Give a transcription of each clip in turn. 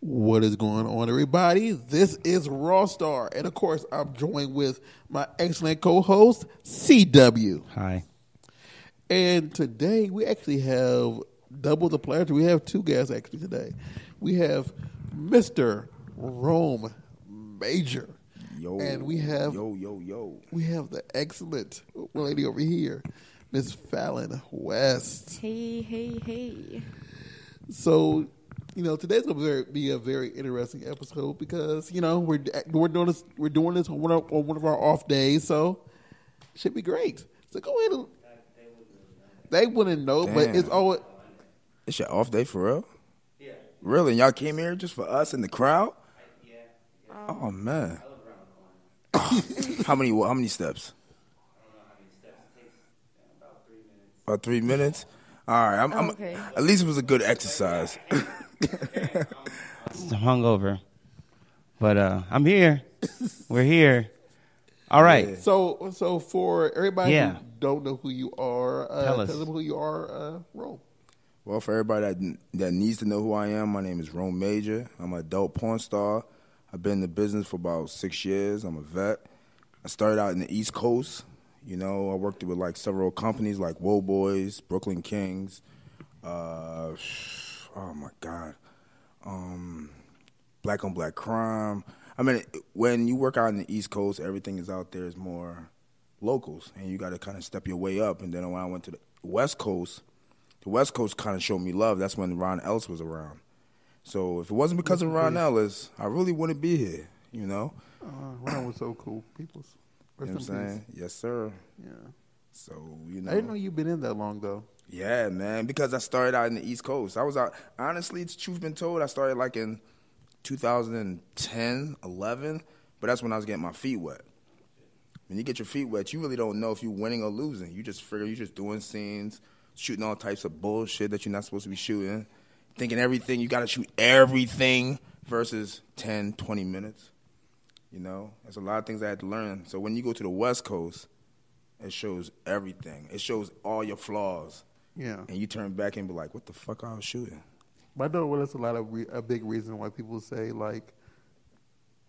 What is going on, everybody? This is Rawstarr, and of course, I'm joined with my excellent co-host, CW. Hi. And today, we actually have double the pleasure. We have two guests, actually, today. We have Mr. Rome Major. Yo, and we have We have the excellent lady over here, Miss Fallon West. Hey. So, today's gonna be a very interesting episode because we're doing this on one of our off days, so it should be great. So go ahead and they wouldn't know, Damn. but it's always It's your off day for real? Yeah. Really? And y'all came here just for us in the crowd? Yeah. Oh man. I live around the corner. How many steps? I don't know how many steps it takes. About 3 minutes. About 3 minutes? All right. I'm Okay. at least it was a good exercise. I'm hungover. But I'm here. We're here. All right. Yeah. so for everybody Yeah. who don't know who you are, Tell us. them who you are, Rome. Well, for everybody that needs to know who I am, my name is Rome Major. I'm an adult porn star. I've been in the business for about 6 years. I'm a vet. I started out in the East Coast. I worked with like several companies like Woe Boys, Brooklyn Kings. Oh my God, Black on Black Crime. I mean, when you work out in the East Coast, everything is out there is more locals, and you got to kind of step your way up. And then when I went to the West Coast kind of showed me love. That's when Ron Ellis was around. So if it wasn't because of Ron Ellis, I really wouldn't be here. Ron was so cool, peoples. You know what I'm saying? Yes, sir. Yeah. So, I didn't know you've been in that long though. Yeah, man, because I started out in the East Coast. I was out, honestly, the truth been told, I started like in 2010, 11, but that's when I was getting my feet wet. When you get your feet wet, you really don't know if you're winning or losing. You just figure you're just doing scenes, shooting all types of bullshit that you're not supposed to be shooting, thinking everything, you got to shoot everything versus 10, 20 minutes. There's a lot of things I had to learn. So when you go to the West Coast, it shows everything. It shows all your flaws. Yeah. And you turn back and be like, what the fuck I was shooting? But I know that's a big reason why people say, like,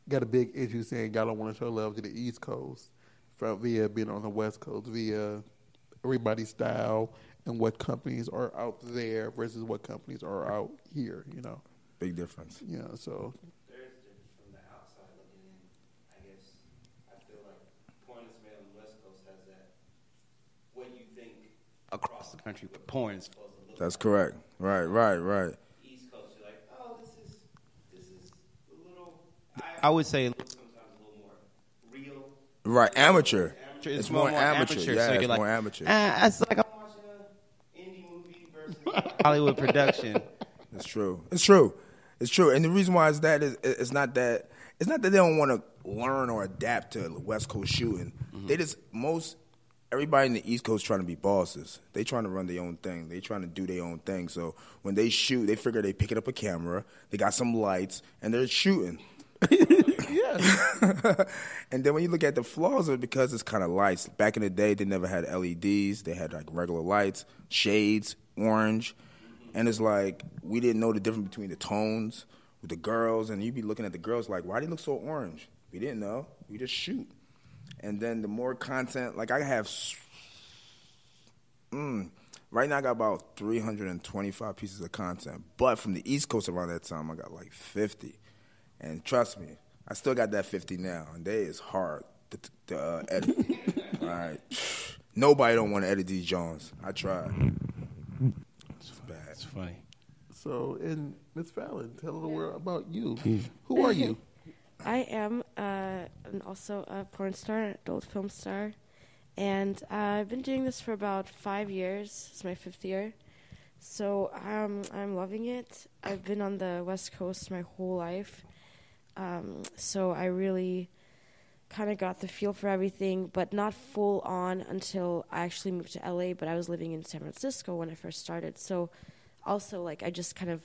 got a big issue saying y'all don't want to show love to the East Coast via being on the West Coast, via everybody's style and what companies are out there versus what companies are out here, Big difference. Yeah, so. There's difference from the outside looking in. I guess I feel like porn that's made on the West Coast has that what you think Across the country with porn. it's supposed to look That's like. correct. Right. East Coast, you're like, oh, this is a little. I would say sometimes a little more real. Right, amateur. Amateur. It's more amateur. Yeah, so it's you're like, more amateur. It's like a I'm watching an indie movie versus. Hollywood production. It's true. And the reason why it's that is it's not that they don't want to learn or adapt to West Coast shooting. Mm-hmm. Everybody in the East Coast trying to be bosses. They trying to run their own thing. They trying to do their own thing. So when they shoot, they figure they picking up a camera, they got some lights, and they're shooting. Yeah. And then when you look at the flaws of it, because it's kind of lights. Back in the day, they never had LEDs. They had like regular lights, shades, orange. And it's like we didn't know the difference between the tones with the girls. And you'd be looking at the girls like, why do they look so orange? We didn't know. We just shoot. And then the more content, like I have, right now I got about 325 pieces of content. But from the East Coast around that time, I got like 50. And trust me, I still got that 50 now. And they is hard to edit. All right. Nobody don't want to edit these Jones. I tried. It's bad. It's funny. So, and Miss Fallon, tell the world about you. Who are you? I am also a porn star, adult film star, and I've been doing this for about 5 years. It's my 5th year, so I'm loving it. I've been on the West Coast my whole life, so I really kind of got the feel for everything, but not full on until I actually moved to LA, but I was living in San Francisco when I first started, so also like I just kind of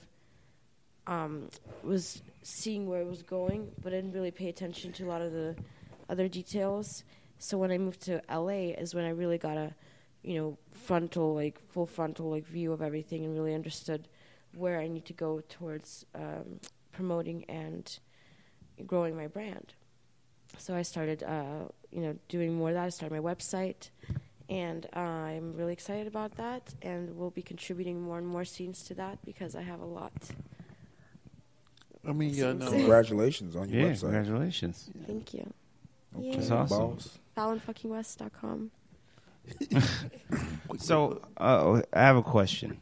was seeing where it was going, but I didn't really pay attention to a lot of the other details. So when I moved to LA is when I really got a, full frontal view of everything and really understood where I need to go towards promoting and growing my brand. So I started, doing more of that. I started my website, and I'm really excited about that, and we'll be contributing more and more scenes to that because I have a lot. I mean, yeah, no. Congratulations on your website. Congratulations. Thank you. Okay, That's awesome. boss. FallonFuckingWest.com. So I have a question.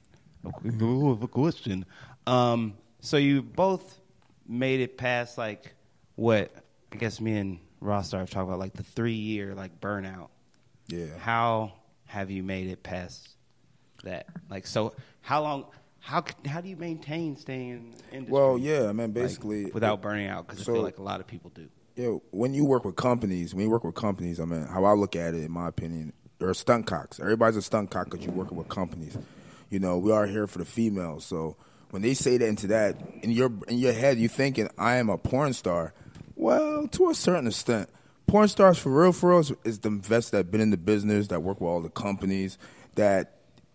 So you both made it past like what I guess me and Rawstarr have talked about, like the 3-year like burnout. Yeah. How have you made it past that? Like, so how long? How do you maintain staying in the industry? Well, yeah, I mean, basically without burning out, because I feel like a lot of people do. Yeah, when you work with companies, I mean, how I look at it, in my opinion, they're stunt cocks. Everybody's a stunt cock because you're working with companies. You know, we are here for the females. So when they say that into that, in your head, you're thinking, I am a porn star. Well, to a certain extent. Porn stars, for real, is the vets that have been in the business, that work with all the companies, and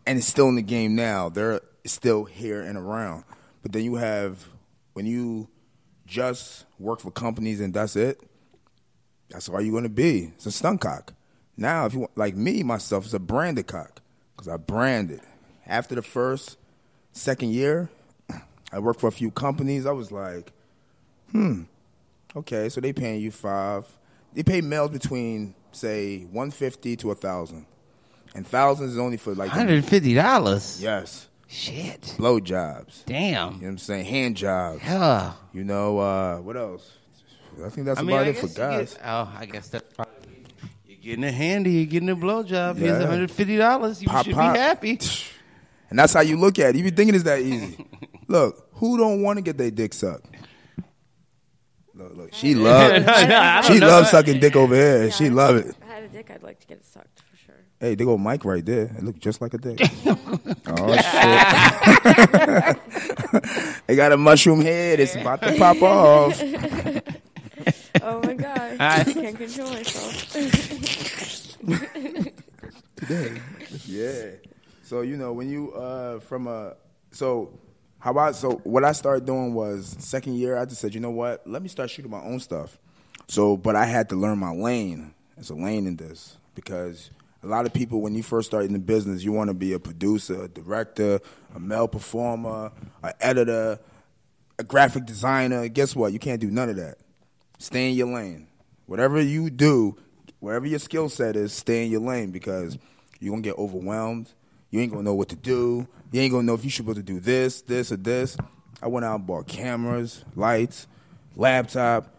it's still in the game now. They're still here and around. But then you have, when you just work for companies and that's it, that's all you're going to be. It's a stunt cock. Now, if you want, like me, myself, it's a branded cock because I branded. After the second year, I worked for a few companies. I was like, okay, so they paying you $5. They pay males between, say, $150 to $1,000. And thousands is only for like $150. Yes. Shit. Blow jobs. Damn. You know what I'm saying? Hand jobs. Yeah. You know, what else? I think that's about it for guys. I guess that's probably you're getting a handy, you're getting a blowjob. Yeah. Here's $150. You should be happy. And that's how you look at it. You be thinking it's that easy. Look, who don't want to get their dick sucked? Look, she loves sucking dick over here. Yeah, she love it. If I had a dick, I'd like to get it sucked for sure. Hey, they go Mike right there. It look just like a dick. Oh shit! They got a mushroom head. It's about to pop off. Oh my god! I can't control myself. Yeah. So when you what I started doing was second year. I just said, you know what? Let me start shooting my own stuff. But I had to learn my lane. There's a lane in this because a lot of people, when you first start in the business, you want to be a producer, a director, a male performer, an editor, a graphic designer. Guess what? You can't do none of that. Stay in your lane. Whatever you do, wherever your skill set is, stay in your lane because you're going to get overwhelmed. You ain't going to know what to do. You ain't going to know if you're supposed to do this, or this. I went out and bought cameras, lights, laptop.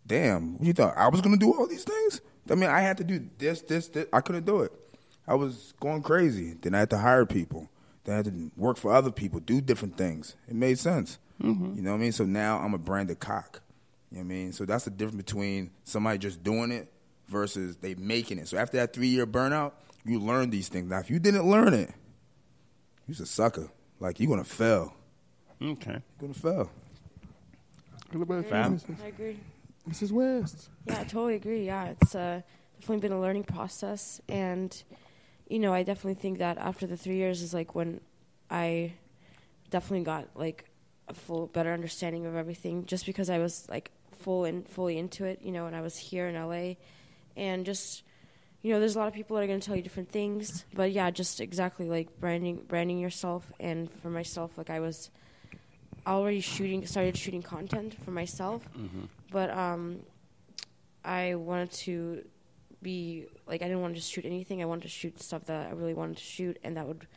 Damn, what you thought? I was going to do all these things? I mean, I had to do this. I couldn't do it. I was going crazy. Then I had to hire people. Then I had to work for other people, do different things. It made sense. Mm-hmm. You know what I mean? So now I'm a branded cock. You know what I mean? So that's the difference between somebody just doing it versus they making it. So after that 3-year burnout, you learn these things. Now, if you didn't learn it, you're a sucker. Like, you're going to fail. Okay. You're going to fail. What about I agree. Mrs. West? Yeah, I totally agree. Yeah, it's definitely been a learning process. And, I definitely think that after the 3 years is, like, when I definitely got, like, a better understanding of everything just because I was, like, fully into it, and I was here in L.A. And just, there's a lot of people that are going to tell you different things. But, yeah, just exactly, like, branding yourself. And for myself, like, I was already started shooting content for myself. Mm-hmm. But I wanted to be, like, I didn't want to just shoot anything. I wanted to shoot stuff that I really wanted to shoot, and that would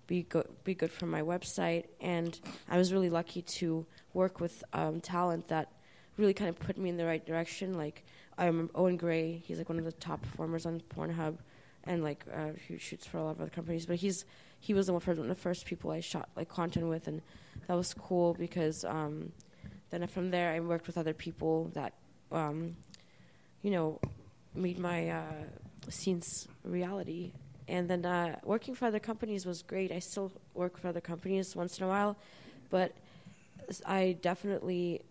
be good for my website. And I was really lucky to work with talent that really kind of put me in the right direction. Like, I remember Owen Gray. He's, like, one of the top performers on Pornhub, and, like, he shoots for a lot of other companies. But he was one of the first people I shot, like, content with, and that was cool because then from there I worked with other people that, made my scenes reality. And then working for other companies was great. I still work for other companies once in a while, but I definitely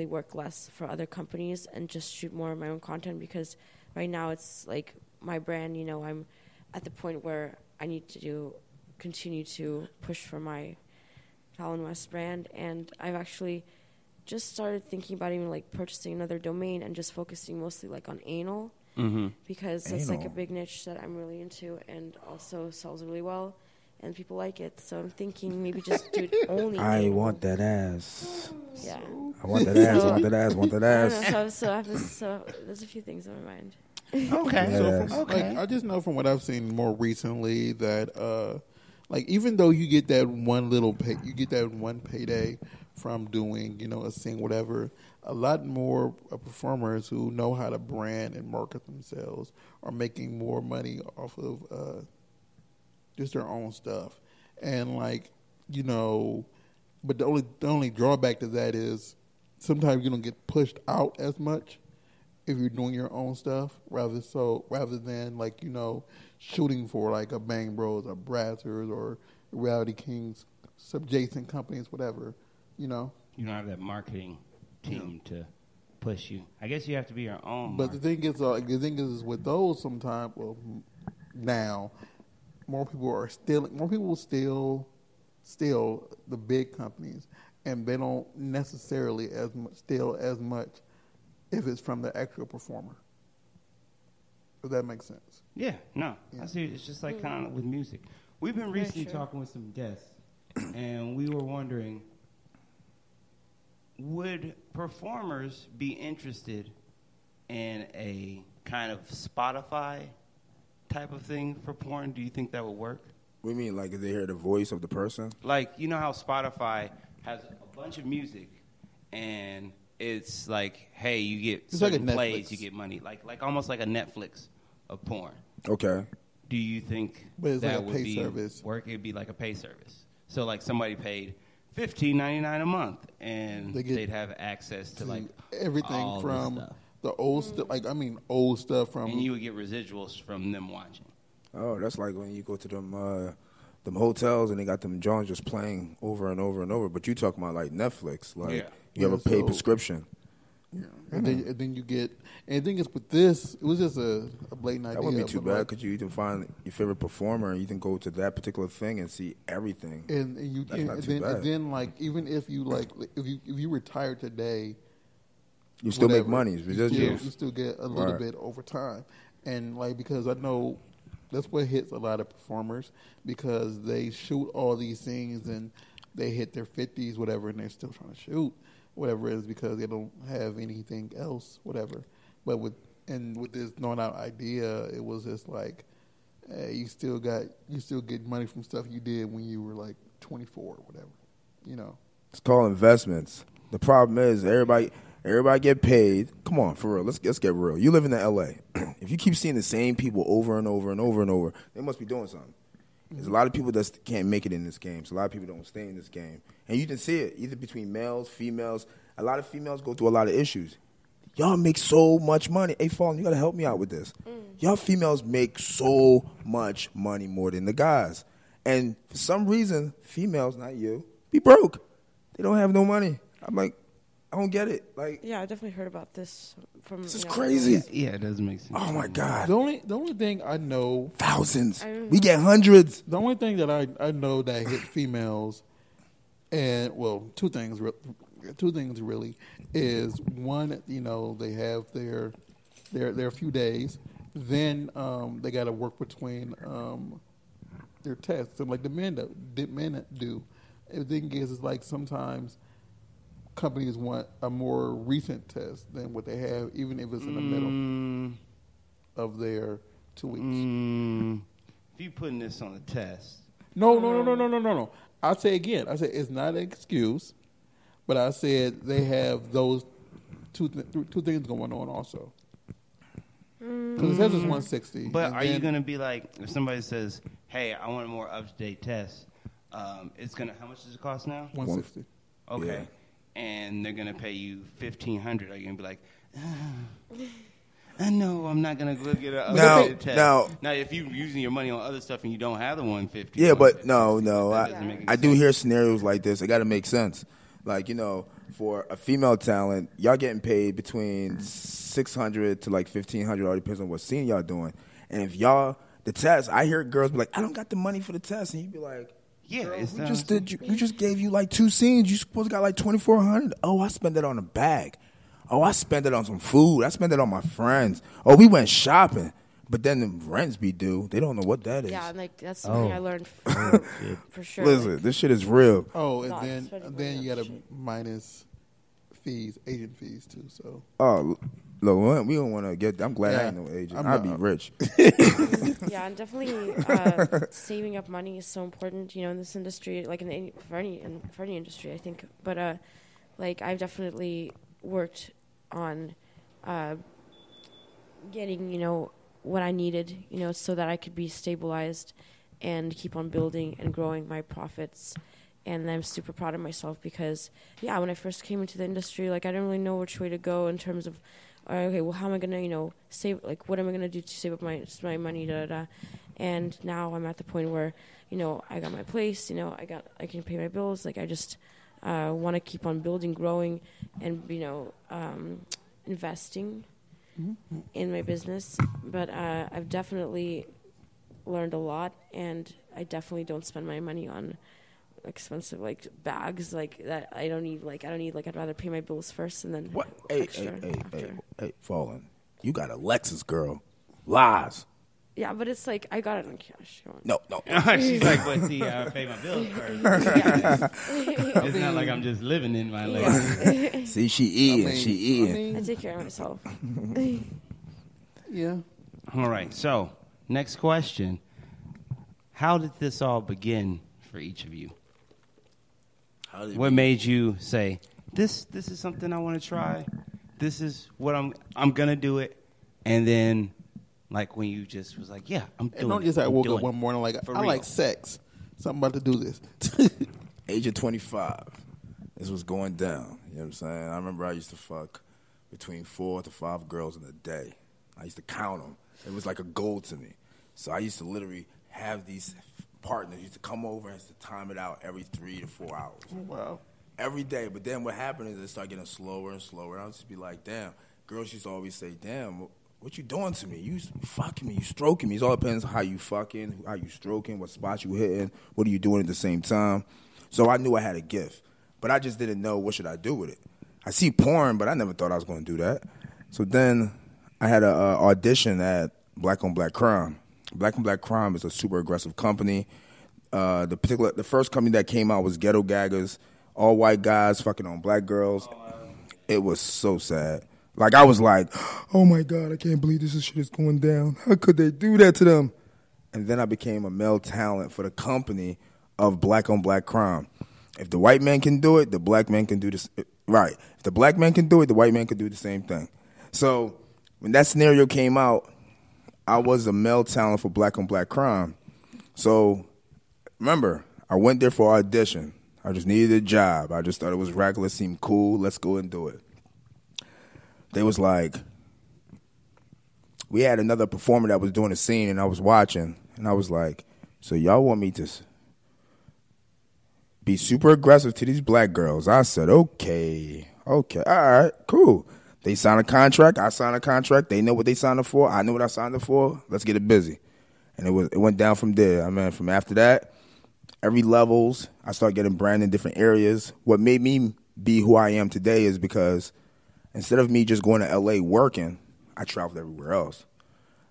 work less for other companies and just shoot more of my own content because right now it's like my brand, I'm at the point where I need to continue to push for Fallon West brand, and I've actually just started thinking about even like purchasing another domain and just focusing mostly like on anal, because that's like a big niche that I'm really into and also sells really well and people like it. So I'm thinking maybe just do it only. I anal. want that ass. Yeah. I want that ass. I want that ass. I want that I ass. don't know, so there's a few things on my mind. Okay. So like, I just know from what I've seen more recently that like even though you get that one payday from doing a scene, whatever, a lot more performers who know how to brand and market themselves are making more money off of just their own stuff. And like, but the only drawback to that is sometimes you don't get pushed out as much if you're doing your own stuff, rather than like, shooting for like a Bang Bros or Brazzers or Reality Kings, subjacent companies, whatever, You don't have that marketing team to push you. I guess you have to be your own. But the thing is with those sometimes, now more people steal the big companies, and they don't necessarily steal as much if it's from the actual performer. If that makes sense. Yeah, no. Yeah. I see. It's just like kind of with music. We've been recently talking with some guests, and we were wondering, would performers be interested in a kind of Spotify type of thing for porn? Do you think that would work? What do you mean, like if they hear the voice of the person? Like, you know how Spotify has a bunch of music, and it's like, hey, you get certain plays, you get money. Like almost like a Netflix of porn. Okay. Do you think that would be work? It'd be like a pay service. So like somebody paid $15.99 a month, and they'd have access to like everything all from the old stuff. Old stuff from. And you would get residuals from them watching. Oh, that's like when you go to them hotels and they got them joints just playing over and over and over. But you talking about like Netflix, like you have a paid prescription. Yeah, and then you get. And the thing is, with this, it was just a blatant idea. That wouldn't be too bad because you can find your favorite performer and you can go to that particular thing and see everything. And then like even if you if you retire today, you still make money. You still get a little bit over time, and like because I know. That's what hits a lot of performers because they shoot all these things and they hit their 50s, whatever, and they're still trying to shoot, whatever it is, because they don't have anything else, whatever. But with this known out idea, it was just like you still get money from stuff you did when you were like 24 or whatever, It's called investments. The problem is everybody get paid. Come on, for real. Let's get real. You live in the L.A. If you keep seeing the same people over and over and over and over, they must be doing something. There's a lot of people that can't make it in this game. So a lot of people don't stay in this game. And you can see it either between males, females. A lot of females go through a lot of issues. Y'all make so much money. Hey, Fallon, you got to help me out with this. Y'all females make so much money more than the guys. And for some reason, females, not you, be broke. They don't have no money. I'm like, I don't get it. Like, yeah, I definitely heard about this from. This is crazy. Yeah, it doesn't make sense. Oh my God. The only thing I know, thousands. We get hundreds. The only thing that I know that hit females, and two things really is one, they have their few days, then they got to work between their tests, and like the men do. The thing is like sometimes companies want a more recent test than what they have, even if it's in the middle of their 2 weeks. If you putting this on a test. No. I'll say again. I said it's not an excuse, but I said they have those two things going on also. Because it says it's 160. But are you going to be like, if somebody says, hey, I want a more up-to-date test, it's going to, how much does it cost now? 160. Okay. Yeah. And they're going to pay you $1,500. Are you going to be like, I know I'm not going to go get an updated test. Now, if you're using your money on other stuff and you don't have the 150. Yeah, but no. I do hear scenarios like this. It got to make sense. Like, for a female talent, y'all getting paid between $600 to like $1,500. All depends on what scene y'all doing. And if the test, I hear girls be like, I don't got the money for the test. And you be like, Yeah, girl, we just gave you like 2 scenes. You supposed to got like $2,400. Oh, I spent it on a bag. Oh, I spent it on some food. I spent it on my friends. Oh, we went shopping. But then the rents be due. They don't know what that is. Yeah, like that's something I learned for sure. Listen, like, this shit is real. Oh, and then you got to minus fees, agent fees too. So. Oh, look, we don't want to get. I'm glad I ain't no agent. I'd be rich. Yeah, and definitely saving up money is so important. You know, in this industry, like for any industry, I think. But like I've definitely worked on getting, you know, what I needed, you know, so that I could be stabilized and keep on building and growing my profits. And I'm super proud of myself because, yeah, when I first came into the industry, like I didn't really know which way to go in terms of, okay, well, how am I gonna, you know, save? Like, what am I gonna do to save up my money? Da da da. And now I'm at the point where, you know, I got my place. You know, I can pay my bills. Like I just want to keep on building, growing, and you know, investing in my business. But I've definitely learned a lot, and I definitely don't spend my money on expensive like bags like that. I don't need. I'd rather pay my bills first and then what? Hey, Fallon, you got a Lexus, girl. Lies. Yeah, but it's like I got it on cash. No. She's like, but see, I pay my bills first. It's not like I'm just living in my life. See, she eating. I take care of myself. Yeah. All right. So, next question: how did this all begin for each of you? What made you say this is something I want to try? This is what I'm gonna do it, and then. Like when you just was like, yeah, I'm doing it. And don't just like woke up one morning like, I like sex, so I'm about to do this. Age of 25. This was going down. You know what I'm saying? I remember I used to fuck between 4 to 5 girls in a day. I used to count them. It was like a goal to me. So I used to literally have these partners used to come over and used to time it out every 3 to 4 hours. Wow. Every day. But then what happened is it started getting slower and slower. And I would just be like, damn. Girls used to always say, damn, what you doing to me? You fucking me. You stroking me. It all depends on how you fucking, how you stroking, what spots you hitting, what are you doing at the same time. So I knew I had a gift, but I just didn't know what should I do with it. I see porn, but I never thought I was going to do that. So then I had an audition at Black on Black Crime. Black on Black Crime is a super aggressive company. The first company that came out was Ghetto Gaggers, all white guys fucking on black girls. It was so sad. Like, I was like, oh, my God, I can't believe this shit is going down. How could they do that to them? And then I became a male talent for the company of Black on Black Crime. If the white man can do it, the black man can do this. Right. If the black man can do it, the white man can do the same thing. So when that scenario came out, I was a male talent for Black on Black Crime. So remember, I went there for audition. I just needed a job. I just thought it was reckless, seemed cool. Let's go and do it. They was like, we had another performer that was doing a scene, and I was watching, and I was like, so y'all want me to be super aggressive to these black girls? I said, okay, all right, cool. They signed a contract, I signed a contract. They know what they signed up for. I know what I signed up for. Let's get it busy. And it went down from there. I mean, from after that, every levels, I started getting brand in different areas. What made me be who I am today is because instead of me just going to L.A. working, I traveled everywhere else.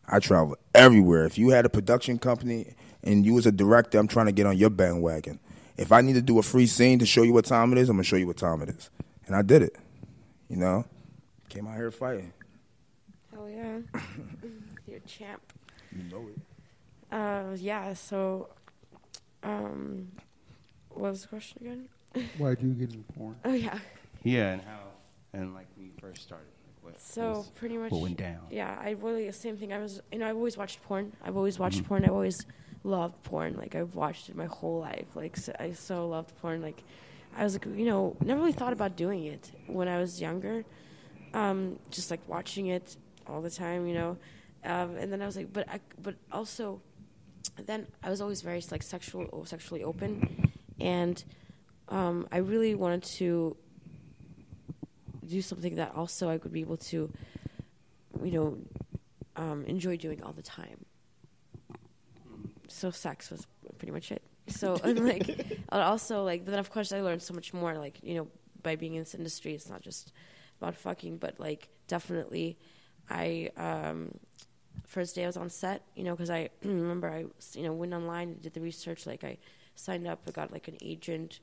I traveled everywhere. If you had a production company and you was a director, I'm trying to get on your bandwagon. If I need to do a free scene to show you what time it is, I'm going to show you what time it is. And I did it. You know? Came out here fighting. Hell yeah. You're a champ. You know it. Yeah, so, what was the question again? Why'd you get into porn? Oh, yeah. Yeah, and how, and like when you first started. Pretty much what went down. Yeah, I really, the same thing. I've always watched porn. I've always watched porn. I've always loved porn. Like, I've watched it my whole life. Like, I so loved porn. Like, I was like, never really thought about doing it when I was younger. Just like watching it all the time, and then I was like, but also, then I was always very like sexually open, and I really wanted to do something that also I could be able to, enjoy doing all the time. So sex was pretty much it. So and like also like then of course I learned so much more like by being in this industry. It's not just about fucking, but like definitely I first day I was on set, because I remember I went online, did the research, like I signed up, I got like an agent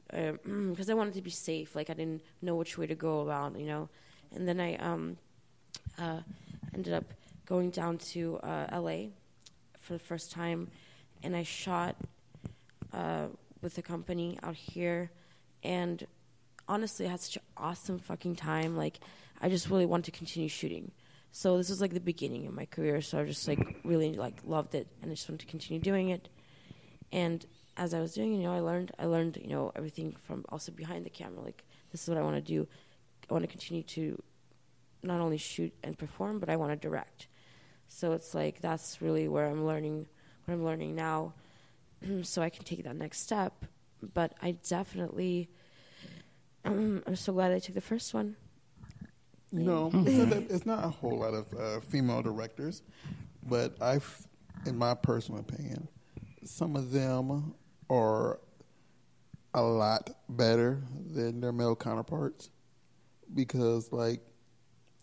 because I wanted to be safe. Like I didn't know which way to go about, and then I ended up going down to LA for the first time, and I shot with a company out here, and honestly I had such an awesome fucking time. Like I just really wanted to continue shooting. So this was like the beginning of my career, so I just like really like loved it, and I just wanted to continue doing it. And as I was doing it, I learned everything from also behind the camera. Like this is what I want to do. I want to continue to not only shoot and perform, but I want to direct. So it's like that's really where I'm learning what I'm learning now, so I can take that next step. But I definitely, I'm so glad I took the first one. It's not a whole lot of female directors, but in my personal opinion, some of them are a lot better than their male counterparts because, like,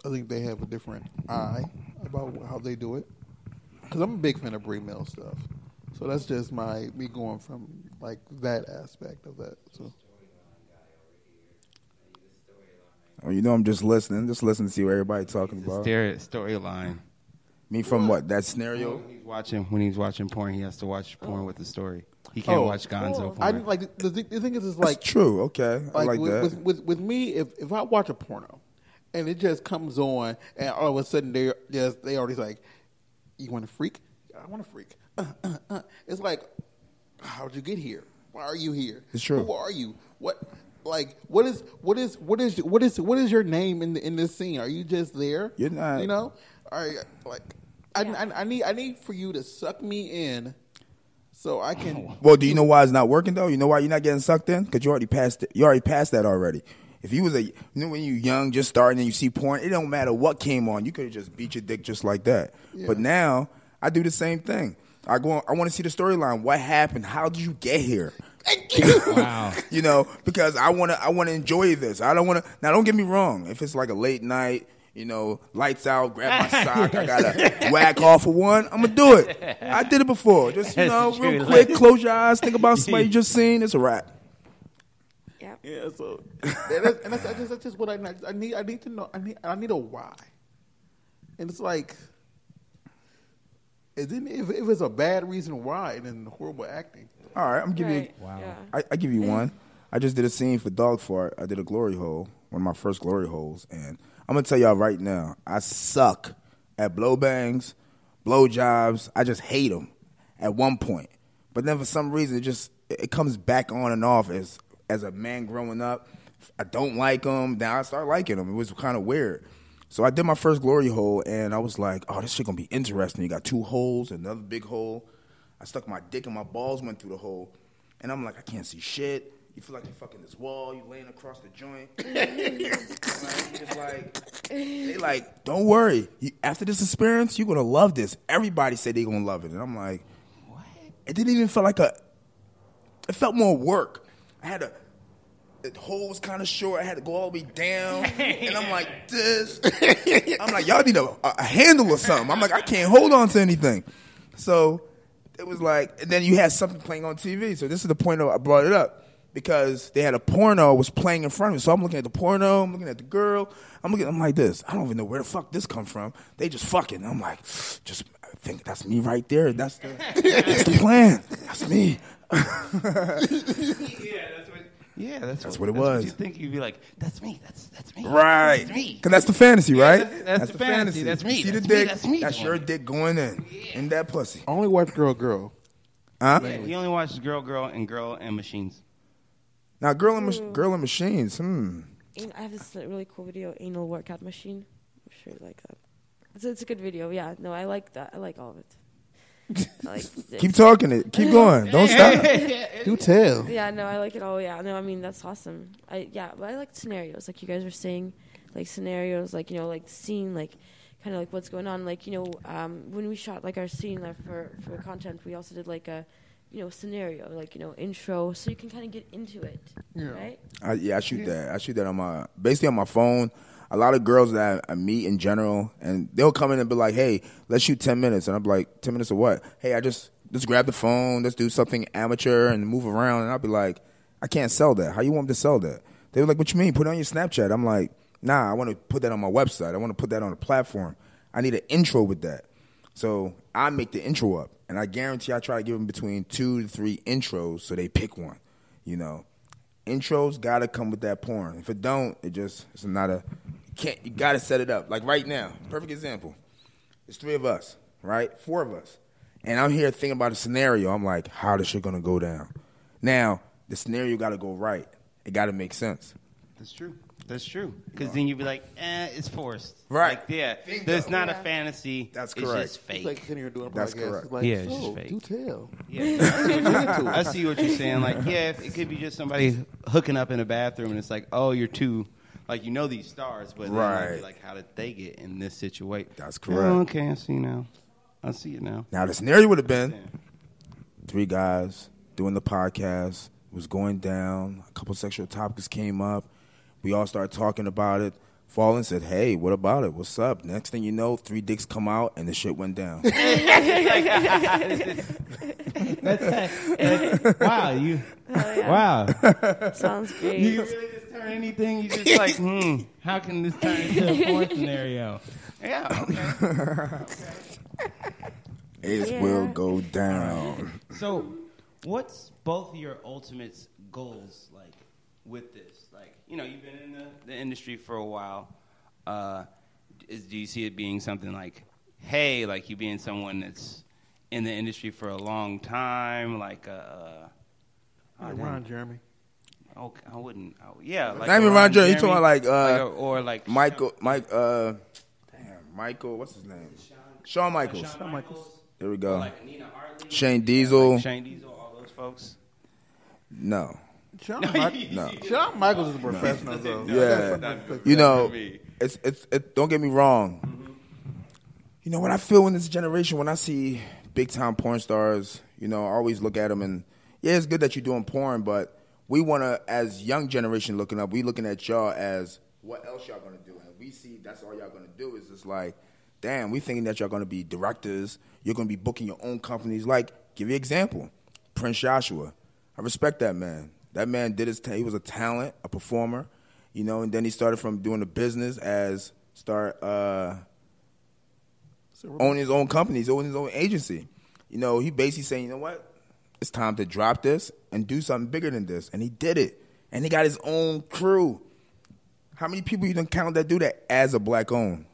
I think they have a different eye about how they do it. Because I'm a big fan of male stuff, so that's just me going from like that aspect of that. So. Oh, I'm just listening to see what everybody's talking about. Storyline. Me from what? That scenario? When he's watching porn, he has to watch porn with the story. He can't watch Gonzo porn. I like the thing is like that's true. Okay, I like that. With me, if I watch a porno, and it just comes on, and all of a sudden they already like, you want to freak? I want to freak. It's like, how'd you get here? Why are you here? It's true. Who are you? What? Like what is your name in this scene? Are you just there? You're not. Are you, like I need for you to suck me in, so I can. Well, do you know why it's not working though? You know why you're not getting sucked in? Because you already passed it. You already passed that already. If you was when you're young, just starting, and you see porn, it don't matter what came on. You could have just beat your dick just like that. Yeah. But now I do the same thing. I want to see the storyline. What happened? How did you get here? Wow. Because I want to enjoy this. I don't want to. Now, don't get me wrong. If it's like a late night, lights out, grab my sock, I gotta whack off of one, I'm gonna do it. I did it before. Just real quick, close your eyes, think about somebody you just seen. It's a wrap. Yeah. So that's just what I need. I need to know. I need a why. And it's like, and then if it's a bad reason why, then horrible acting. All right, I'm gonna give you. Wow. Yeah. I give you one. I just did a scene for Dog Fart. I did a glory hole, one of my first glory holes, and I'm gonna tell y'all right now, I suck at blow bangs, blow jobs. I just hate them at one point, but then for some reason it comes back on and off as a man growing up. I don't like them. Now I start liking them. It was kind of weird. So I did my first glory hole, and I was like, oh, this shit gonna be interesting. You got 2 holes, another big hole. I stuck my dick and my balls went through the hole. And I'm like, I can't see shit. You feel like you're fucking this wall. You laying across the joint. They like, don't worry. After this experience, you're going to love this. Everybody said they're going to love it. And I'm like, what? It didn't even feel like it felt more work. The hole was kind of short. I had to go all the way down. And I'm like, this. I'm like, y'all need a handle or something. I'm like, I can't hold on to anything. So it was like, and then you had something playing on TV. So this is the point I brought it up. Because they had a porno was playing in front of me. So I'm looking at the porno. I'm looking at the girl. I'm like this. I don't even know where the fuck this come from. They just fucking. I'm like, I think that's me right there. That's the plan. That's me. That's what it was. What you think you'd be like, that's me. That's me. Right. That's me. Because that's the fantasy, right? That's the fantasy. That's me. See that's the dick? That's me. That's your dick going in that pussy. I only watch Girl. Huh? Yeah, he only watches Girl and Machines. Now, Girl and Machines. I have this really cool video, Anal Workout Machine. I'm sure you like that. It's a good video. Yeah, no, I like that. I like all of it. Keep talking. Keep going. Don't stop. Do tell. Yeah, no, I like it all. Yeah, no, I mean, that's awesome. But I like scenarios, like you guys were saying, like scenarios, like, like scene, like kind of like what's going on. Like, when we shot like our scene for content, we also did like a scenario, like, intro, so you can kind of get into it, right? I shoot that. I shoot that on my phone. A lot of girls that I meet in general, and they'll come in and be like, hey, let's shoot 10 minutes. And I'm like, 10 minutes of what? Hey, just grab the phone. Let's do something amateur and move around. And I'll be like, I can't sell that. How you want me to sell that? They were like, what you mean? Put it on your Snapchat. I'm like, nah, I want to put that on my website. I want to put that on a platform. I need an intro with that. So I make the intro up. And I guarantee I try to give them between 2 to 3 intros so they pick one. Intros got to come with that porn. If it don't, it's not a... You got to set it up. Like right now, perfect example. It's 3 of us, right? 4 of us. And I'm here thinking about a scenario. I'm like, how this shit going to go down? Now, the scenario got to go right. It got to make sense. That's true. Because then you'd be like, it's forced. Right. Like, there's not a fantasy. That's correct. It's just fake. It's like sitting here doing a podcast. That's correct. It's like, it's just fake. Do tell. Yeah. I see what you're saying. Like, it could be just somebody hooking up in a bathroom, and it's like, oh, you're too... Like, these stars, but then like, how did they get in this situation? That's correct. Oh, okay, I see now. I see it now. Now, the scenario would have been 3 guys doing the podcast. It was going down. A couple sexual topics came up. We all started talking about it. Fallon said, hey, what about it? What's up? Next thing you know, 3 dicks come out, and the shit went down. Wow. Wow. Sounds great. You really just turn anything? You just like, how can this turn into a porn scenario? Yeah, okay. It will go down. So, what's both of your ultimate goals, like, with this? Like, you've been in the industry for a while. Do you see it being something like, hey, like you being someone that's in the industry for a long time, like Ron Jeremy? Okay, I wouldn't. Like not even Ron Jeremy. You talking about or like Michael? Michael. What's his name? Shawn Michaels. Shawn Michaels. There we go. Like Nina Hartley, Shane Diesel. All those folks. No. Shawn Michaels is a professional, though. Yeah. It's don't get me wrong. Mm-hmm. What I feel in this generation, when I see big-time porn stars, I always look at them and, it's good that you're doing porn, but we want to, as young generation looking up, we looking at y'all as what else y'all going to do. And we see that's all y'all going to do is just like, damn, we thinking that y'all going to be directors. You're going to be booking your own companies. Like, give you an example. Prince Joshua. I respect that man. That man did he was a talent, a performer, and then he started from doing the business owning his own companies, owning his own agency. He basically saying, you know what? It's time to drop this and do something bigger than this. And he did it. And he got his own crew. How many people you can count that do that as a black owned?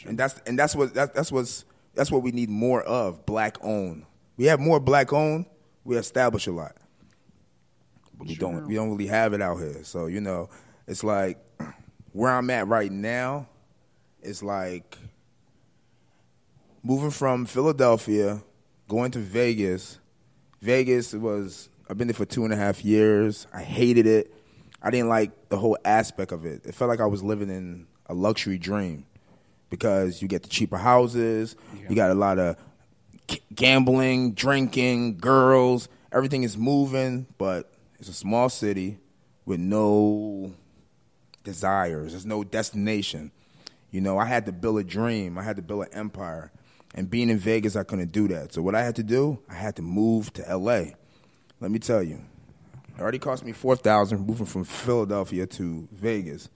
And that's what we need more of, black owned. We have more black owned, we establish a lot. But we don't really have it out here. So, it's like where I'm at right now is like moving from Philadelphia, going to Vegas. I've been there for 2.5 years. I hated it. I didn't like the whole aspect of it. It felt like I was living in a luxury dream because you get the cheaper houses, you got a lot of gambling, drinking, girls, everything is moving, but it's a small city with no desires. There's no destination. I had to build a dream. I had to build an empire. And being in Vegas, I couldn't do that. So what I had to do, I had to move to L.A. Let me tell you, it already cost me $4,000 moving from Philadelphia to Vegas.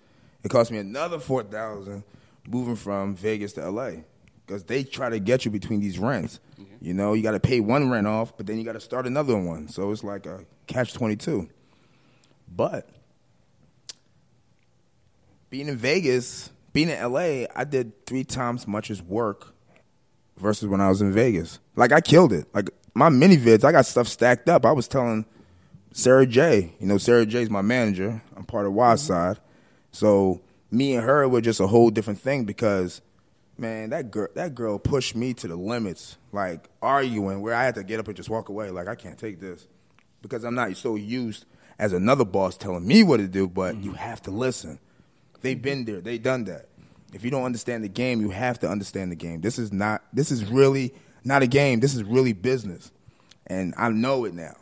It cost me another $4,000 moving from Vegas to L.A. because they try to get you between these rents. You got to pay one rent off, but then you got to start another one. So it's like a catch-22. But being in Vegas, being in L.A., I did 3 times much as work versus when I was in Vegas. Like, I killed it. Like, my mini vids, I got stuff stacked up. I was telling Sarah J. Sarah J's my manager. I'm part of Rawstarr. So me and her were just a whole different thing because, man, that girl pushed me to the limits, like arguing where I had to get up and just walk away. Like, I can't take this because I'm not so used as another boss telling me what to do, but you have to listen. They've been there. They've done that. If you don't understand the game, you have to understand the game. This is really not a game. This is really business. And I know it now.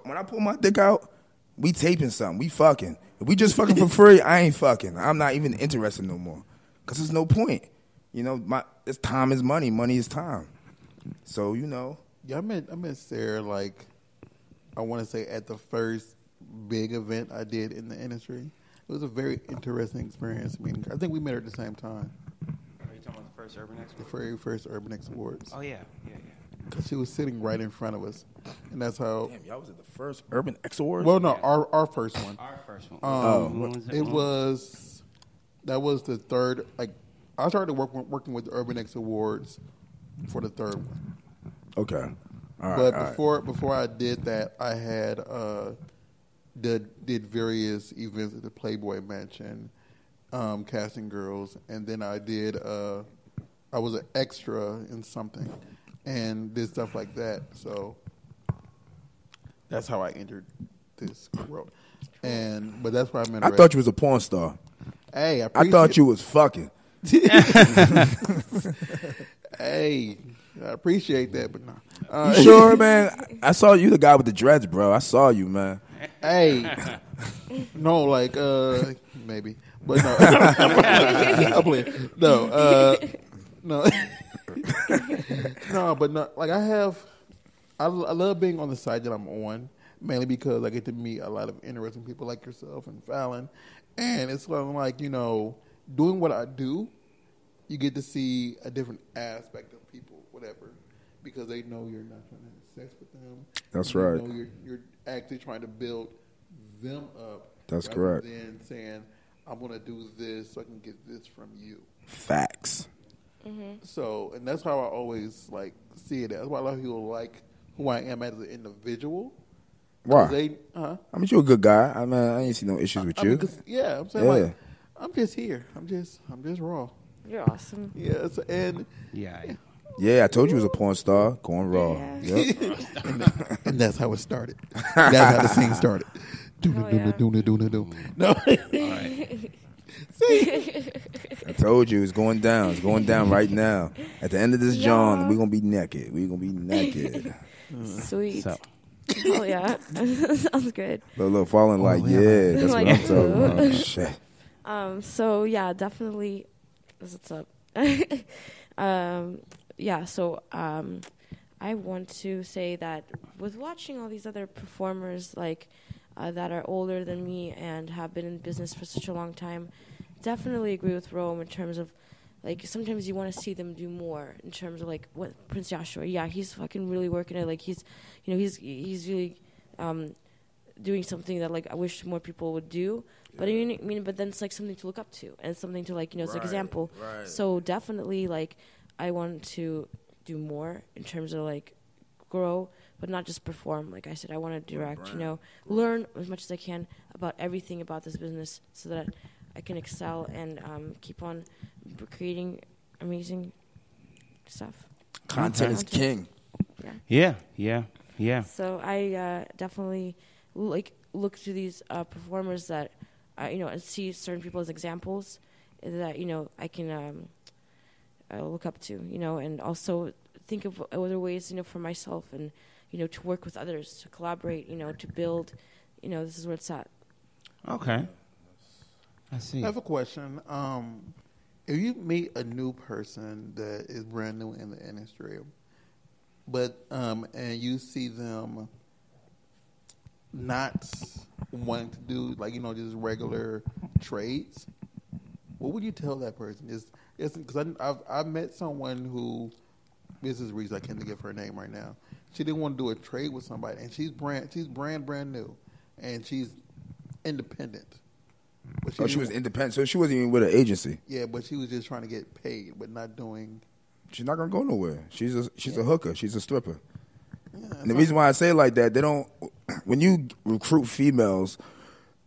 When I pull my dick out, we taping something. We fucking. If we just fucking for free, I ain't fucking. I'm not even interested no more. Because there's no point. You know, it's time is money. Money is time. So, you know. Yeah, I met Sarah, like, I want to say at the first big event I did in the industry. It was a very interesting experience. I mean, I think we met her at the same time. Are you talking about the first Urban X Awards? The very first Urban X Awards. Oh, yeah. Because she was sitting right in front of us. And that's how... Damn, y'all was at the first Urban X Awards? Well, no, our first one. Our first one. That was the third... Like, I started working with the Urban X Awards for the third one. Okay. All right. But before I did that, I had did various events at the Playboy Mansion, casting girls, and then I was an extra in something, and did stuff like that. So that's how I entered this world. But that's why I'm interested. I thought you was a porn star. Hey, I thought you was fucking. Hey, I appreciate that, but no. You sure, man? I saw you, the guy with the dreads, bro. I saw you, man. Hey, no, like maybe, but no. I'm playing. No, no, but no. Like I love being on the site that I'm on, mainly because I get to meet a lot of interesting people like yourself and Fallon, and it's like, you know, doing what I do, you get to see a different aspect of people, whatever, because they know you're not trying to have sex with them. That's right. Know you're actually trying to build them up. That's correct. Than saying, I'm going to do this so I can get this from you. Facts. Mm-hmm. So, and that's how I always like see it. That's why a lot of people like who I am as an individual. Why? I mean, you're a good guy. I mean, I ain't see no issues with you. I'm saying, like, I'm just here. I'm just raw. You're awesome. Yes, and yeah, I told you it was a porn star going raw. Yeah. Yep. and that's how it started. That's how the scene started. Do. No. See? I told you it's going down. It's going down right now. At the end of this, John, we're going to be naked. We're going to be naked. Sweet. So. Oh, yeah. Sounds good. Look, Fallon that's what I'm talking about. Shit. So, yeah, definitely. What's up? So I want to say that with watching all these other performers like that are older than me and have been in business for such a long time, definitely agree with Rome in terms of like sometimes you want to see them do more in terms of like what Prince Joshua. Yeah, he's fucking really working it. Like he's really doing something that like I wish more people would do. But but then it's like something to look up to and something to like, it's an example. Right. So definitely like I want to do more in terms of like grow, but not just perform. Like I said, I want to direct, learn as much as I can about everything about this business so that I can excel and keep on creating amazing stuff. Content is king. Yeah. So I definitely look to these performers that and see certain people as examples that I can look up to, and also think of other ways for myself and to work with others, to collaborate, to build. This is where it's at. Okay, I see. I have a question. If you meet a new person that is brand new in the industry, but and you see them not wanting to do just regular trades, what would you tell that person? Because I've met someone who, this is the reason I can't give her name right now. She didn't want to do a trade with somebody, and she's brand new, and she's independent. But she was independent, so she wasn't even with an agency. Yeah, but she was just trying to get paid, but not doing. She's not gonna go nowhere. She's a hooker. She's a stripper. Yeah, and the reason why I say it like that, they don't. When you recruit females,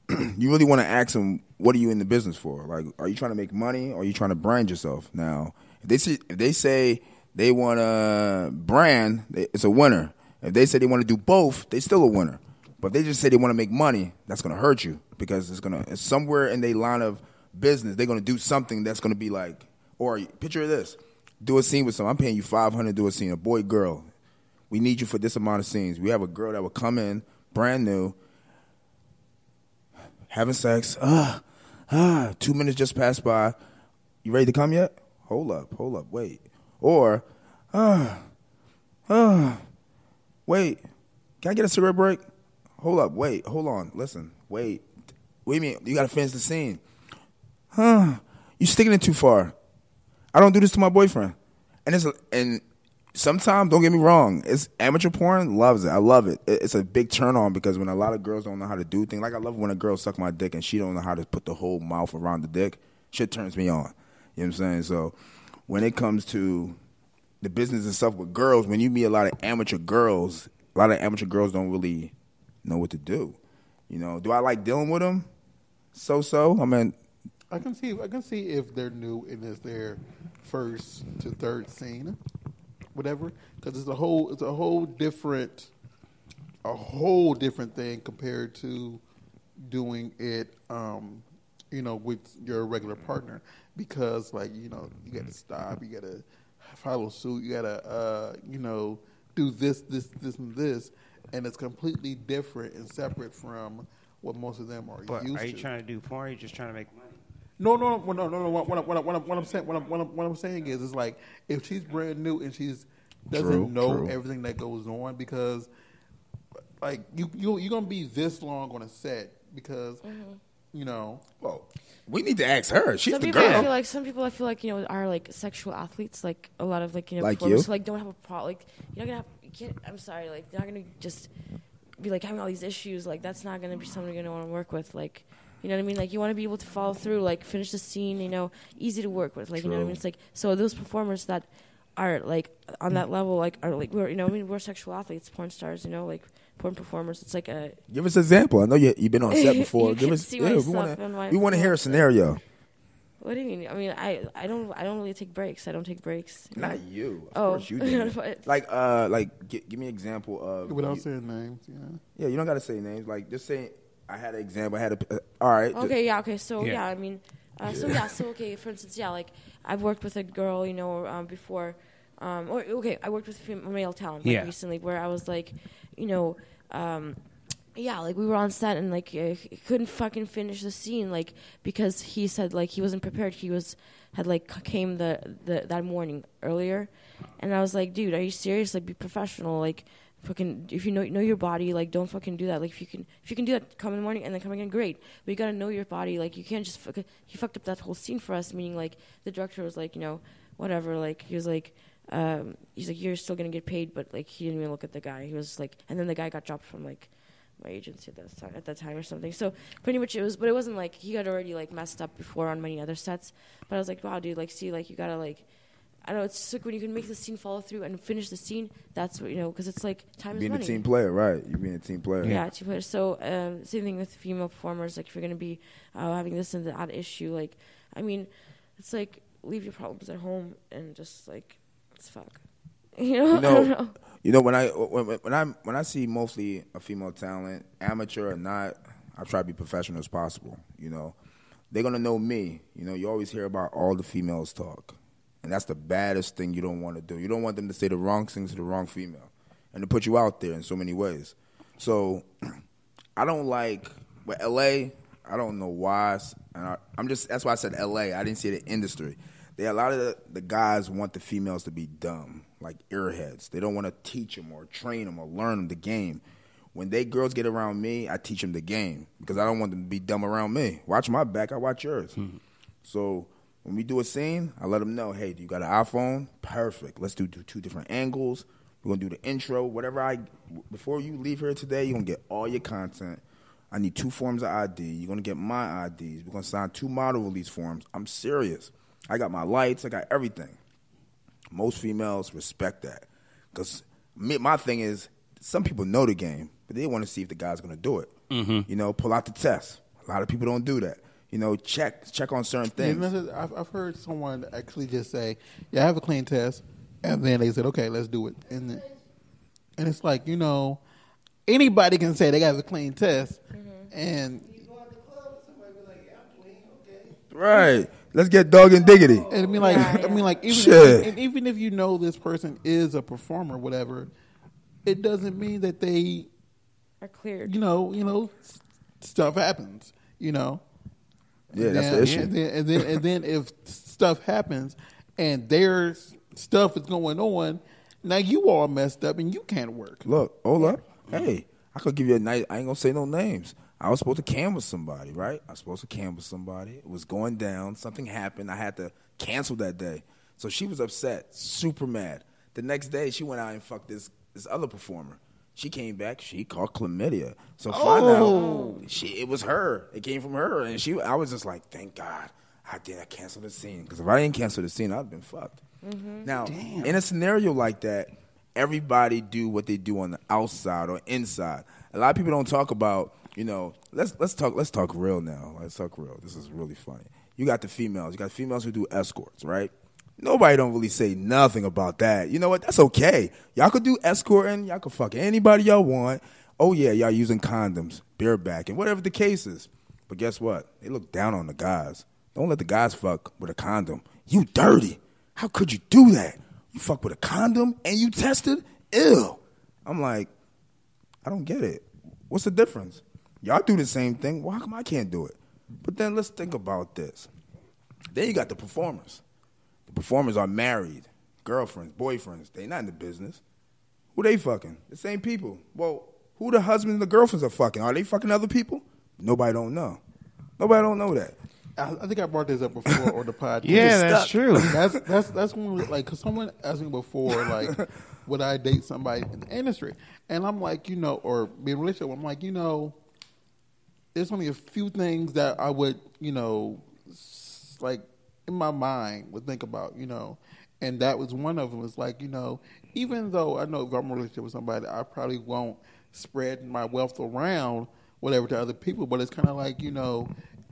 you really want to ask them, "What are you in the business for? Like, are you trying to make money, or are you trying to brand yourself?" Now, if they say they want a brand, it's a winner. If they say they want to do both, they still a winner. But if they just say they want to make money, that's going to hurt you because it's somewhere in their line of business, they're going to do something that's going to be like, or picture this, do a scene with someone. I'm paying you $500 to do a scene, a boy, girl. We need you for this amount of scenes. We have a girl that will come in, brand new, having sex. 2 minutes just passed by. You ready to come yet? Hold up, wait. Or, wait. Can I get a cigarette break? Hold up, wait, hold on, listen, wait. What do you mean? You got to finish the scene. You sticking it too far. I don't do this to my boyfriend. And sometimes, don't get me wrong, it's amateur porn, loves it. I love it. It's a big turn on because when a lot of girls don't know how to do things, like I love when a girl suck my dick and she don't know how to put the whole mouth around the dick. Shit turns me on. You know what I'm saying? So when it comes to the business and stuff with girls, when you meet a lot of amateur girls don't really know what to do. You know, do I like dealing with them? So. I mean, I can see if they're new and it's their first to third scene, whatever, because it's a whole different thing compared to doing it, with your regular partner, because like you got to stop, you got to follow suit, you got to do this, and this, and it's completely different and separate from what most of them are used to. Are you trying to do porn? Or are you just trying to make money? No. What I'm saying is like if she's brand new and she's doesn't know everything that goes on, because like you're gonna be this long on a set because Well, we need to ask her. She's some the people girl. Some people I feel like are like sexual athletes. Like a lot of like like performers you? who, like don't have a problem. Like you're not gonna have. You can't. I'm sorry. Like they're not gonna just be like having all these issues. Like that's not gonna be something you're gonna want to work with. Like. You know what I mean? Like, you want to be able to follow through, like, finish the scene, easy to work with. Like, you know what I mean? It's like, so those performers that are, like, on that level, like, are, like, we're sexual athletes, porn stars, like, porn performers. It's like a... Give us an example. I know you've been on set before. Give us... we want to hear a scenario. What do you mean? I mean, I don't really take breaks. I don't take breaks. Not you. Of course you do. Give me an example of... Without saying names, Yeah, you don't got to say names. Like, just say... I had an example. All right. Okay, yeah, okay. So, I mean, okay, for instance, like, I've worked with a girl, before, I worked with a male talent recently where I was like, like, we were on set and, like, he couldn't fucking finish the scene, like, because he said, like, he wasn't prepared. He came that morning earlier. And I was like, dude, are you serious? Like, be professional, like, fucking, if you know your body, like, don't fucking do that. Like, if you can do that, come in the morning and then come again, great. But you gotta know your body. Like, you can't just he fucked up that whole scene for us. Meaning, like, the director was like, whatever. Like, he was like, you're still gonna get paid, but like, he didn't even look at the guy. He was like, and then the guy got dropped from like my agency at that time or something. So pretty much it wasn't like he got already like messed up before on many other sets. But I was like, wow, dude, like, see, like, you gotta like. I know, it's just like when you can make the scene follow through and finish the scene, that's what, because it's like time is money. Being a team player, right. You're being a team player. Yeah, team player. So, same thing with female performers. Like, if you're going to be having this and that issue, like, I mean, it's like, leave your problems at home and just, like, it's fuck. I don't know. When I see mostly a female talent, amateur or not, I try to be professional as possible, They're going to know me. You always hear about all the females talk. And that's the baddest thing you don't want to do. You don't want them to say the wrong things to the wrong female and to put you out there in so many ways. So I don't like, with L.A., I don't know why. That's why I said L.A. I didn't say the industry. A lot of the guys want the females to be dumb, like earheads. They don't want to teach them or train them or learn them the game. When girls get around me, I teach them the game because I don't want them to be dumb around me. Watch my back, I watch yours. Mm-hmm. So... when we do a scene, I let them know, hey, do you got an iPhone? Perfect. Let's do 2 different angles. We're going to do the intro. Before you leave here today, you're going to get all your content. I need 2 forms of ID. You're going to get my IDs. We're going to sign 2 model release forms. I'm serious. I got my lights. I got everything. Most females respect that. Because my thing is, some people know the game, but they want to see if the guy's going to do it. Mm-hmm. Pull out the test. A lot of people don't do that. Check on certain things. I've heard someone actually just say, "Yeah, I have a clean test," and then they said, "Okay, let's do it." And it's like, anybody can say they got a clean test, and you go out the club, somebody be like, "Yeah, I'm clean, okay." Right. Let's get dog and diggity. And even if this person is a performer, whatever, it doesn't mean that they are cleared. Stuff happens. Yeah, that's the issue. And then if stuff happens and their stuff is going on, now you all messed up and you can't work. Look, hold up. Hey, I could give you a night. I ain't gonna say no names. I was supposed to canvas somebody, right? It was going down. Something happened. I had to cancel that day. So she was upset, super mad. The next day, she went out and fucked this other performer. She came back. She caught chlamydia. So find out, it was her. It came from her, and I was just like, thank God I canceled the scene, because if I didn't cancel the scene, I'd have been fucked. Mm-hmm. Now, in a scenario like that, everybody do what they do on the outside or inside. A lot of people don't talk about, let's talk real now. Let's talk real. This is really funny. You got the females. You got females who do escorts, right? Nobody don't really say nothing about that. You know what? That's okay. Y'all could do escorting. Y'all could fuck anybody y'all want. Oh, yeah, y'all using condoms, bareback, and whatever the case is. But guess what? They look down on the guys. Don't let the guys fuck with a condom. You dirty. How could you do that? You fuck with a condom and you tested? Ew. I'm like, I don't get it. What's the difference? Y'all do the same thing. Well, how come I can't do it? But then let's think about this. Then you got the performers. The performers are married, girlfriends, boyfriends. They not in the business. Who they fucking? The same people. Well, who the husbands and the girlfriends are fucking? Are they fucking other people? Nobody don't know. Nobody don't know that. I think I brought this up before on the podcast. Yeah, that's true. That's when, like, because someone asked me before, like, would I date somebody in the industry? And I'm like, or be in a relationship. I'm like, there's only a few things that I would, like, in my mind would think about, and that was one of them. Was like, even though I know if I'm in a relationship with somebody, I probably won't spread my wealth around whatever to other people, but it's kind of like,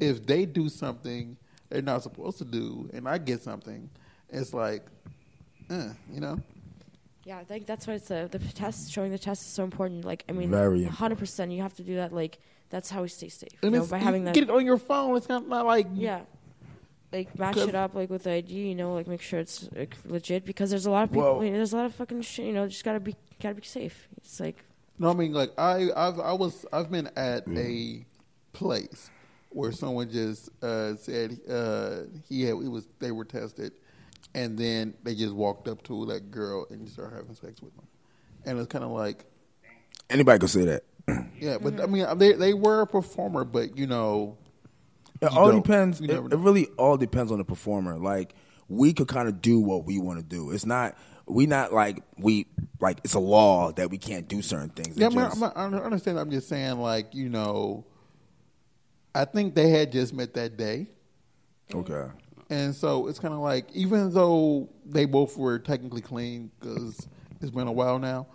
if they do something they're not supposed to do and I get something, it's like, Yeah, I think that's why it's the test, showing the test is so important. Like, I mean, very 100%, you have to do that. Like, that's how we stay safe. And by having that. Get it on your phone. It's not like... Yeah. Like, match it up, like, with the ID, like, make sure it's like, legit, because there's a lot of people, there's a lot of fucking shit, just gotta be safe. It's like... No, I mean, like, I've been at a place where someone just said they were tested, and then they just walked up to that girl and just started having sex with them, and it's kind of like anybody could say that. Yeah, but I mean, they were a performer, but it all depends. It really all depends on the performer. Like, we could kind of do what we want to do. It's not. It's a law that we can't do certain things. Yeah, I understand. I'm just saying, like, I think they had just met that day. Okay. And so it's kind of like, even though they both were technically clean, because it's been a while now,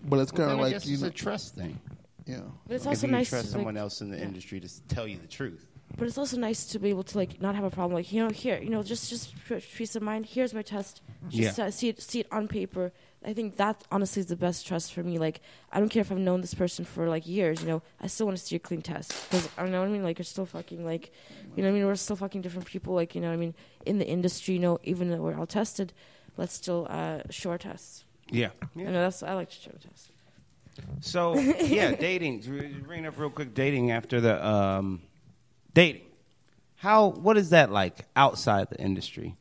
but it's kind of like, it's a trust thing. Yeah. But it's also nice to trust someone else in the industry to tell you the truth. But it's also nice to be able to, like, not have a problem. Like, here, just peace of mind. Here's my test. Just see it on paper. I think that honestly is the best trust for me. Like, I don't care if I've known this person for like years. I still want to see a clean test, because I know what I mean. Like, you're still fucking, like, we're still fucking different people. Like, in the industry, even though we're all tested, let's still show our tests. Yeah. I like to show tests. So dating. Bring up real quick dating after the. Dating. What is that like outside the industry?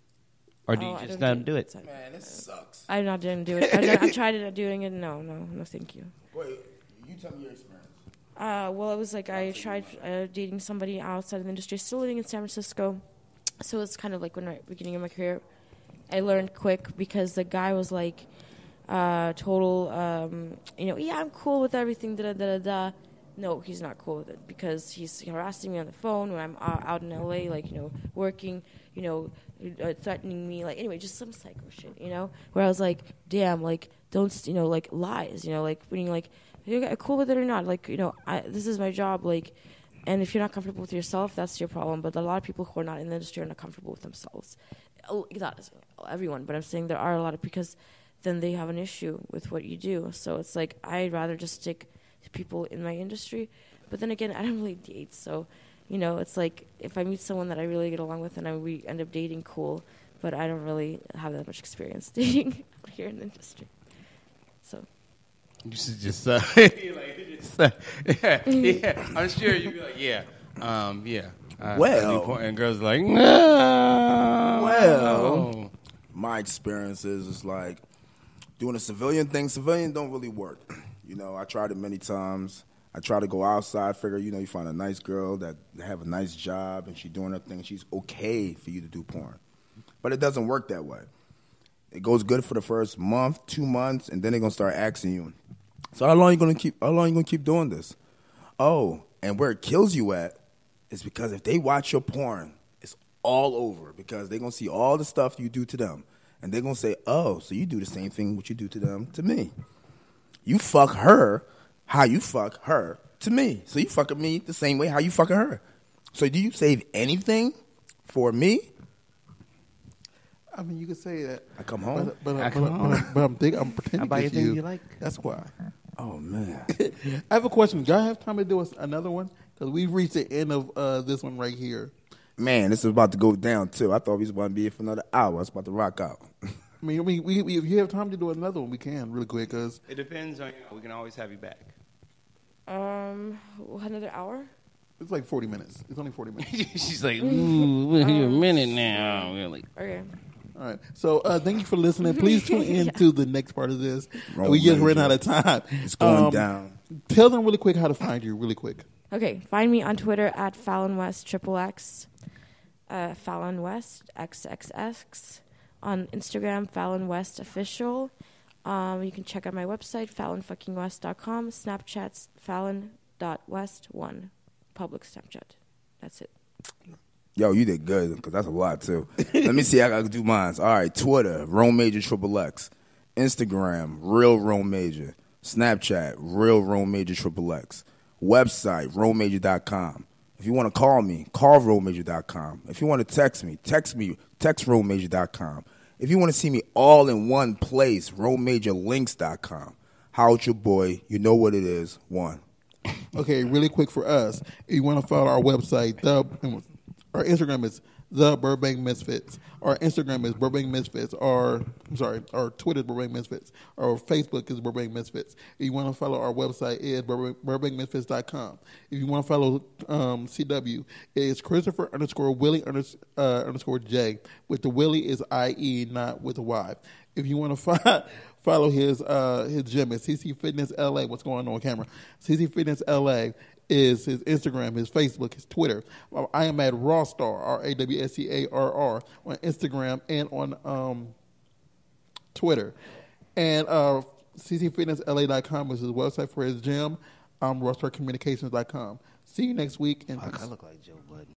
Or do you just not do it? Man, this sucks. I'm not going to do it. I tried doing it. No, thank you. Wait, you tell me your experience. Well, it was like I tried dating somebody outside of the industry, still living in San Francisco. So it's kind of like when I beginning of my career, I learned quick, because the guy was like total, I'm cool with everything, da-da-da-da-da. No, he's not cool with it, because he's harassing me on the phone when I'm out in LA, like, working, threatening me, like, anyway, just some psycho shit, where I was like, damn, like, don't, like, lies, like, when you're like, you're cool with it or not, like, this is my job, like, and if you're not comfortable with yourself, that's your problem. But a lot of people who are not in the industry are not comfortable with themselves. Not everyone, but I'm saying there are a lot of, because then they have an issue with what you do. So it's like, I'd rather just stick to people in my industry. But then again, I don't really date, so, it's like, if I meet someone that I really get along with and we end up dating, cool, but I don't really have that much experience dating here in the industry. So. You should just yeah. I'm sure you'd be like, yeah. And girls are like, no. Well, my experience is like doing a civilian thing. Civilian don't really work. You know, I tried it many times. I try to go outside, figure, you know, you find a nice girl that have a nice job and she's doing her thing. She's okay for you to do porn. But it doesn't work that way. It goes good for the first month, 2 months, and then they're going to start asking you, so how long are you going to keep doing this? Oh, and where it kills you at is because if they watch your porn, it's all over because they're going to see all the stuff you do to them. And they're going to say, oh, so you do the same thing what you do to them to me. You fuck her how you fuck her to me. So you fucking me the same way how you fucking her. So do you save anything for me? I mean, you could say that. I come home. But I'm pretending I buy to you like. That's why. Oh, man. I have a question. Do y'all have time to do another one? Because we've reached the end of this one right here. Man, this is about to go down, too. I thought we was about to be here for another hour. It's about to rock out. I mean, if you have time to do another one, we can really quick. Cause it depends on, we can always have you back. Another hour? It's like 40 minutes. It's only 40 minutes. She's like, ooh, we're here a minute now. Really. Okay. All right. So thank you for listening. Please tune in to the next part of this. We just ran out of time. It's going down. Tell them really quick how to find you really quick. Okay. Find me on Twitter at Fallon West XXX. Fallon West XXX. On Instagram, Fallon West Official. You can check out my website, fallonfuckingwest.com. Snapchat's fallon.west1. Public Snapchat. That's it. Yo, you did good, because that's a lot, too. Let me see how I can do mine. All right, Twitter, Rome Major XXX. Instagram, Real Rome Major. Snapchat, Real Rome Major XXX. Website, RomeMajor.com. If you want to call me, call RomeMajor.com. If you want to text me, text RomeMajor.com. If you want to see me all in one place, RomeMajorLinks.com. Holla at your boy. You know what it is. One. Okay, really quick for us. If you want to follow our website, our Instagram is The Burbank Misfits. Our Instagram is Burbank Misfits. Our Twitter is Burbank Misfits. Our Facebook is Burbank Misfits. If you want to follow our website, is BurbankMisfits.com. If you want to follow CW, it's Christopher _Willie _J. With the Willie is IE, not with a Y. If you want to follow his gym, it's CC Fitness LA. What's going on with camera? CC Fitness LA is his Instagram, his Facebook, his Twitter. I am at Rawstarr, RAWSCARR, on Instagram and on Twitter. And ccfitnessla.com is his website for his gym. Rawstarrcommunications.com. See you next week. And I look like Joe Budden.